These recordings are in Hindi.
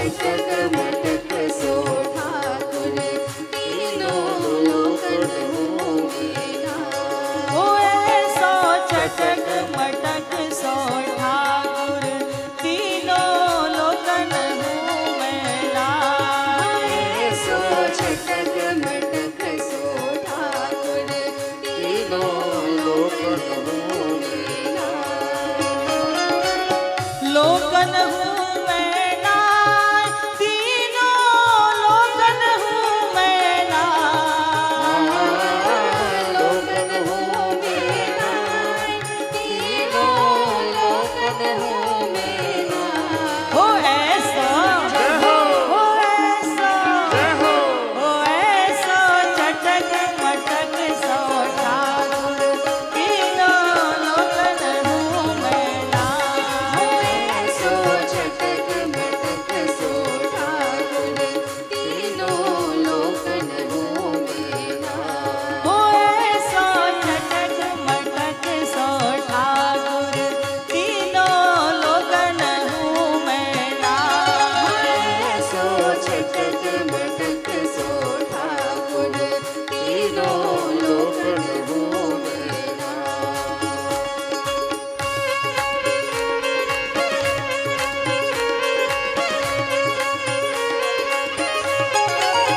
छटक मटक सो ठाकुर तीनों लोकन में नाथ। ओ ऐसो छटक मटक सो ठाकुर तीनों लोकन में नाथ। ऐसो छटक मटक सो ठाकुर तीनों लोकन में नाथ। लोकन हूँ मैं नाथ, तीनों लोकन हूँ मैं नाथ। लोकन हूँ मैं नाथ, तीनों लोकन हूँ मैं नाथ। ओ ऐसा ओ ऐसा ओ ऐसा छटक मटक सो ठाकुर तीनों लोकन हूँ मैं नाथ। ऐसो छटक मटक सो ठाकुर तीनों लोकन हूँ मैं नाथ। ओ ऐसा छटक मटक सो ठाकुर तीनों लोकन हूँ मैं नाथ। ऐसो छटक मटक सो ठाकुर तीनों लोकन हूँ मैं नाथ।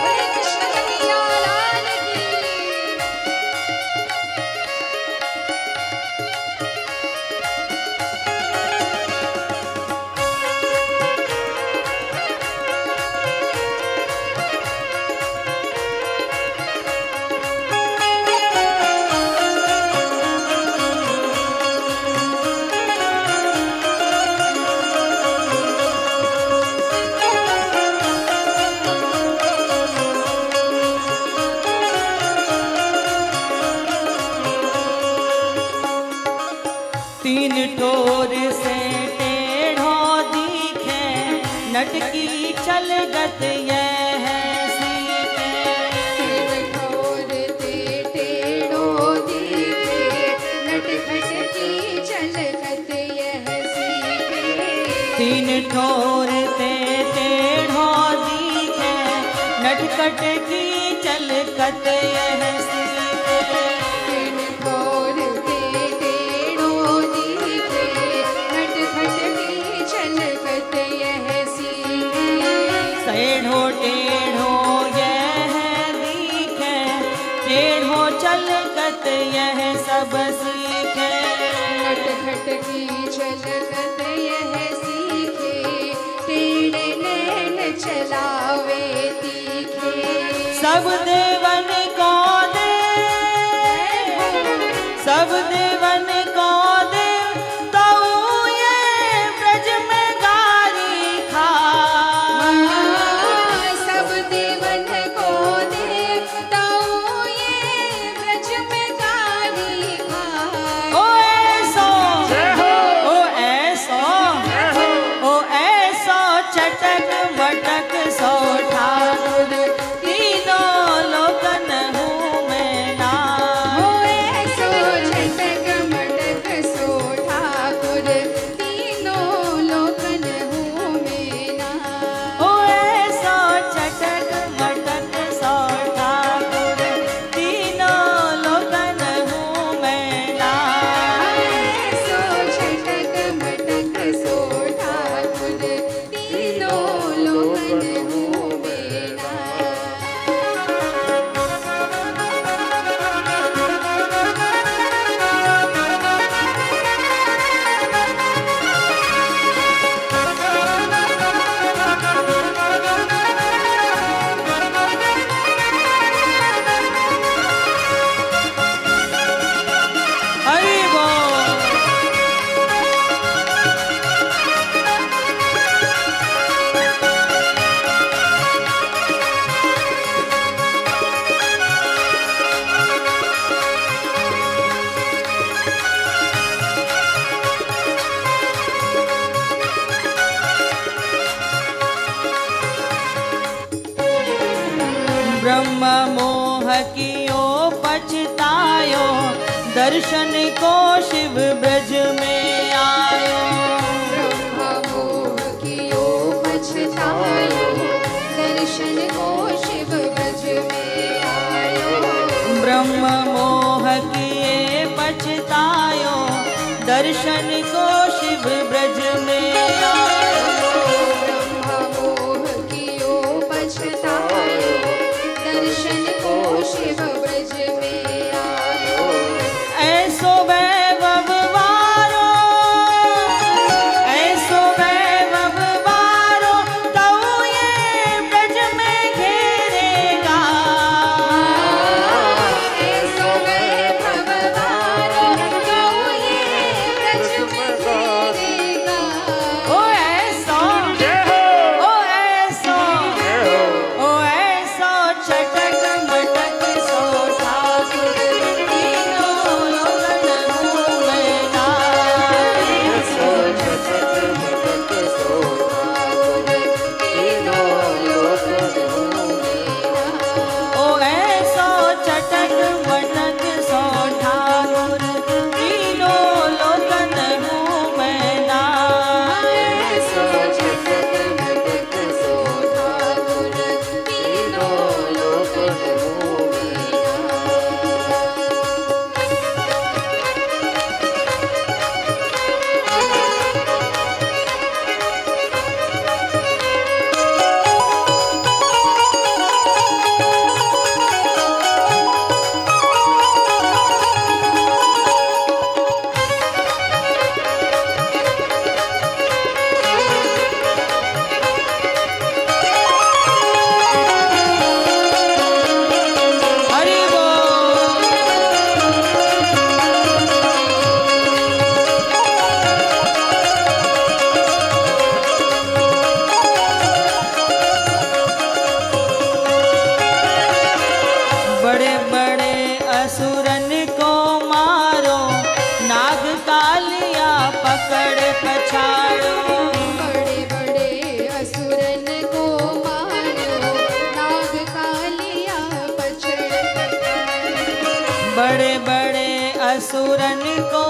बोले कृष्ण कन्हैया लाल की। तीन ठोर से टेढ़ो दिखे नटकी चलगत यह सीखे। तीन ठोर ते टेढ़ो दिखे नटखट की झलकत यह सीखे। तीन ठोर ते टेढ़ो दिखे नटखट की चलकत यह सीखे। तीन ठोर ते टेढ़ो दिखे नटखट की झलकत यह सीखे। सेढ़ो टेढ़ो यह दिखे टेढ़ो चलकत यह सब सीखे। नटखट की झलकत यह सीखे टेढ़े नैन चलावे तीखे। सब देवन को दे सब देवन को दे तऊ ये ब्रज में गारी खा। सब देवन को देवता ये ब्रज में गारी खाए। ओ ऐसो ओ ऐसो ओ ऐसो छटक मटक सो ठाकुर तीनों लोकन हूँ मैं नाथ। ऐसो छटक मटक सो ठाकुर तीनों लोकन हूँ मैं नाथ। ओ ऐसो छटक मटक सो ठाकुर तीनों लोकन हूँ मैं नाथ। ऐसो छटक मटक सो ठाकुर तीनों लोकन हूँ मैं नाथ। हरि बोल। ब्रह्म मोह कियो पछतायो दर्शन को शिव ब्रज में आयो। ब्रह्म मोह कियो पछतायो आयो, दर्शन को शिव ब्रज में आयो। ब्रह्म मोह किए पछतायो, दर्शन को शिव ब्रज में आयो। ब्रह्म मोह कियो पछतायो, दर्शन को शिव ब्रज में आयो। ऐसो वैभव वारो, ऐसो वैभव वारो, तऊ ये ब्रज में घेरेगा। ऐसो वैभव वारो, तऊ ये ब्रज में घेरेगा। ओ ऐसो, ओ ऐसो, ओ ऐसो चटक मटक सो ठाकुर, तीनों लोकन घूमेगा। ऐसो चटक मटक सो ठाकुर, तीनों लोक घूमेगा। ओ ऐसो चटक मटक सो ठाकुर, तीनों लोकन घूमेगा। ऐसो चटक मटक सो ठाकुर, तीनों लोक घूमेगा। हरि बोल। बड़े बड़े असुरन को मारो, नाग कालिया पकड़ पछाड़ो। बड़े बड़े असुरन को मारो, नाग कालिया पछड़ पछाड़ो। बड़े बड़े असुरन को